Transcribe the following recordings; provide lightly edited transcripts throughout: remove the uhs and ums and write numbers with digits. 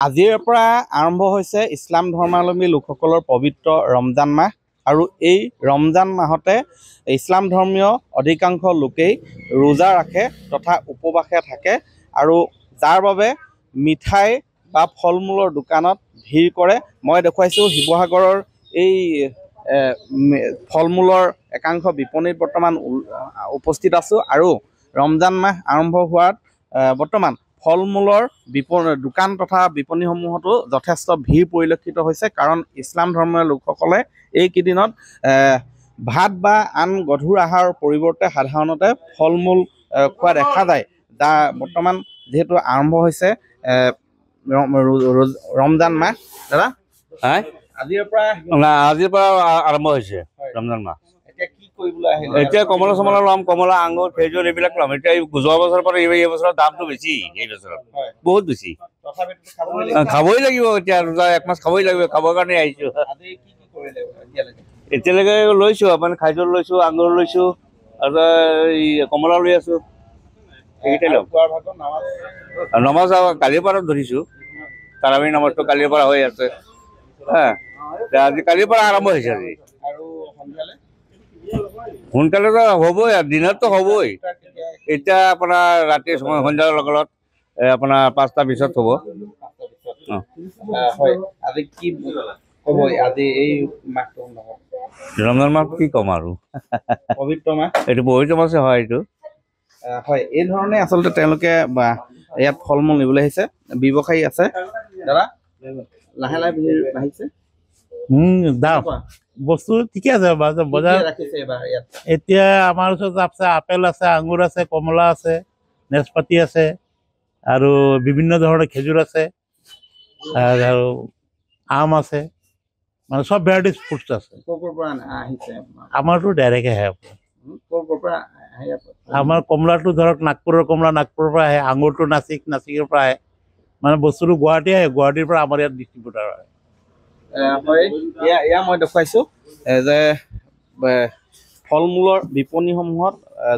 আজিৰ পৰা আৰম্ভ হৈছে ইছলাম ধৰ্মাৱলম্বী লোকসকলৰ পবিত্ৰ ৰমজান মাহ আৰু এই ৰমজান মাহতে ইছলাম ধৰ্মীয় অধিকাংশ লোকেই ৰোজা ৰাখে তথা উপবাসে থাকে আৰু যাৰ বাবে মিঠাই বা ফল মূলৰ দোকানত ভিৰ কৰে। মই দেখুৱাইছোঁ শিৱসাগৰৰ এই ফল মূলৰ একাংশ বিপণীত বৰ্তমান উপস্থিত আছোঁ আৰু ৰমজান মাহ আৰম্ভ হোৱাত বৰ্তমান ফল মূলৰ দোকান তথা বিপণীসমূহতো যথেষ্ট ভিৰ পৰিলক্ষিত হৈছে, কাৰণ ইছলাম ধৰ্মীয় লোকসকলে এইকেইদিনত ভাত বা আন গধুৰ আহাৰৰ পৰিৱৰ্তে সাধাৰণতে ফল মূল খোৱা দেখা যায়। যা বৰ্তমান যিহেতু আৰম্ভ হৈছে ৰমজান মাহ। দাদা আজিৰ পৰা আৰম্ভ হৈছে ৰমজান মাহ। কি কৰিবলৈ আহিলে? এতিয়া কমলা চমলা ল'ম, কমলা আঙুৰ খেজুৰ এইবিলাক ল'ম। এতিয়া যোৱা বছৰৰ পৰা এই বছৰৰ দামটো বেছি, এই বছৰত বহুত বেছি। খাবই লাগিব, এতিয়া ৰোজা এক মাছ খাবই লাগিব, খাবৰ কাৰণে আহিছো। এতিয়ালৈকে লৈছো মানে খেজুৰ লৈছো, আঙুৰ লৈছো আৰু কমলা লৈ আছো। সেইকেইটাই ল'ম। নমাজ কালিৰ পৰা ধৰিছো, তাৰাৱীহ নামাজটো কালিৰ পৰা হৈ আছে। আজি কালিৰ পৰা আৰম্ভ হৈছে। আজি সোনকালেতো হ'বই, দিনততো হ'বই। এতিয়া আপোনাৰ ৰাতি সন্ধিয়াৰ লগত আপোনাৰ 5টা পিছত হ'ব। ৰমজান মাহ কি ক'ম আৰু, পবিত্ৰ মাহ, এইটো পবিত্ৰ মাছে হয়। এইটো হয়, এই ধৰণে আচলতে তেওঁলোকে ইয়াত ফল মূল নিবলৈ আহিছে। ব্যৱসায়ী আছে। দাদা লাহে লাহে ভিৰ বাঢ়িছে। দাম বস্তু ঠিকে আছে। বজাৰ এতিয়া আমাৰ ওচৰত আছে আপেল আছে, আঙুৰ আছে, কমলা আছে, নেচপাতি আছে আৰু বিভিন্ন ধৰণৰ খেজুৰ আছে আৰু আম আছে, মানে চব ভেৰাইটিজ ফ্ৰুটছ আছে। আমাৰতো ডাইৰেক্ট আহে। আমাৰ কমলাটো ধৰক নাগপুৰৰ কমলা নাগপুৰৰ পৰা আহে, আঙুৰটো নাচিকৰ পৰা আহে, মানে বস্তুটো গুৱাহাটী আহে, গুৱাহাটীৰ পৰা আমাৰ ইয়াত ডিষ্ট্ৰিবিউটাৰ হয়। এয়া মই দেখুৱাইছোঁ যে ফল মূলৰ বিপণীসমূহত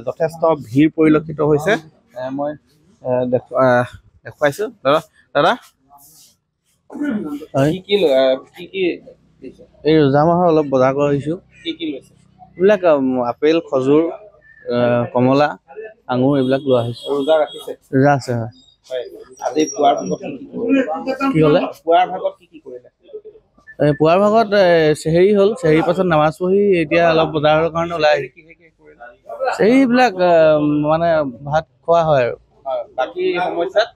যথেষ্ট ভিৰ পৰিলক্ষিত হৈছে। মই দেখুৱাইছোঁ। দাদা এই ৰোজা মাহৰ অলপ বজাৰ কৰি আহিছোঁ। এইবিলাক আপেল, খজুৰ, কমলা, আঙুৰ এইবিলাক লোৱা হৈছে। ৰোজা ৰাখিছে? ৰোজা আছে, হয়। আজি পুৱাৰ ভাগত কি ক'লে? পুৱাৰ ভাগত কি কৰিলে? পুৱাৰ ভাগত চেহেৰি হ'ল, চেহেৰিৰ পাছত নামাজ পঢ়ি এতিয়া অলপ বজাৰৰ কাৰণে ওলাই আহিছে। চেহেৰিবিলাক মানে ভাত খোৱা হয় আৰু বাকী সমস্যাত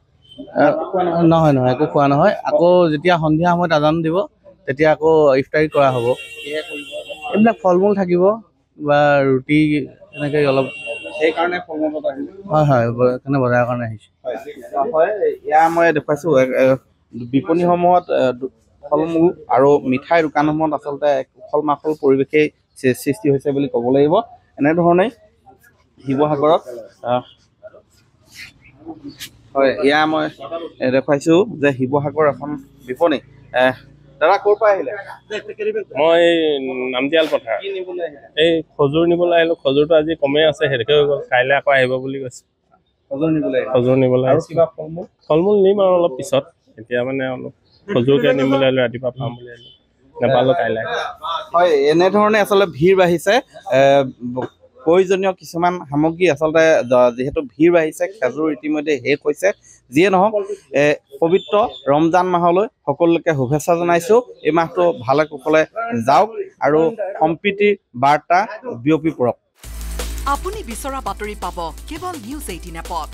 নহয় একো খোৱা নহয়। আকৌ যেতিয়া সন্ধিয়া সময়ত আজান দিব তেতিয়া আকৌ ইফতাৰী কৰা হ'ব। এইবিলাক ফল মূল থাকিব বা ৰুটি এনেকৈ অলপ, সেইকাৰণে ফল মূল আহিছে। হয় হয়, সেইকাৰণে বজাৰৰ কাৰণে আহিছে। হয়, এয়া মই দেখুৱাইছোঁ বিপণীসমূহত ফল মূল আৰু মিঠাই দোকানসমূহত আচলতে উখল মাখল পৰিৱেশেই সৃষ্টি হৈছে বুলি ক'ব লাগিব। এনেধৰণেই শিৱসাগৰত হয়, এয়া মই দেখুৱাইছোঁ যে শিৱসাগৰ এখন বিপণী। দাদা ক'ৰ পৰা আহিলে? মই নামতিয়াল পথাৰ। এই খজুৰ নিবলৈ আহিলোঁ। খজুৰটো আজি কমেই আছে, সেইটোকে হৈ গ'ল। কাইলৈ আকৌ আহিব বুলি কৈছে। খজুৰ নিবলৈ আহিছোঁ। ফল মূল নিম আৰু অলপ পিছত। এতিয়া মানে অলপ খজুৰকে নিম বুলি আহিলোঁ, ৰাতিপুৱা পাম বুলি আহিলোঁ, নাপালোঁ কাইলৈ। হয়, এনেধৰণে আচলতে ভিৰ বাঢ়িছে। প্ৰয়োজনীয় কিছুমান সামগ্ৰী আচলতে যিহেতু ভিৰ বাঢ়িছে, খেজুৰ ইতিমধ্যে শেষ হৈছে। যিয়ে নহওক পবিত্ৰ ৰমজান মাহলৈ সকলোকে শুভেচ্ছা জনাইছোঁ। এই মাহটো ভালে কুশলে যাওক আৰু সম্প্ৰীতিৰ বাৰ্তা বিয়পি পৰক। আপুনি বিচৰা বাতৰি পাব কেৱল নিউজ 18 এপত।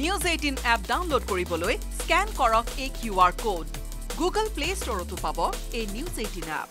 নিউজ 18 এপ ডাউনলোড কৰিবলৈ স্কেন কৰক এই QR কোড। গুগল প্লে ষ্টৰতো পাব এই নিউজ 18 এপ।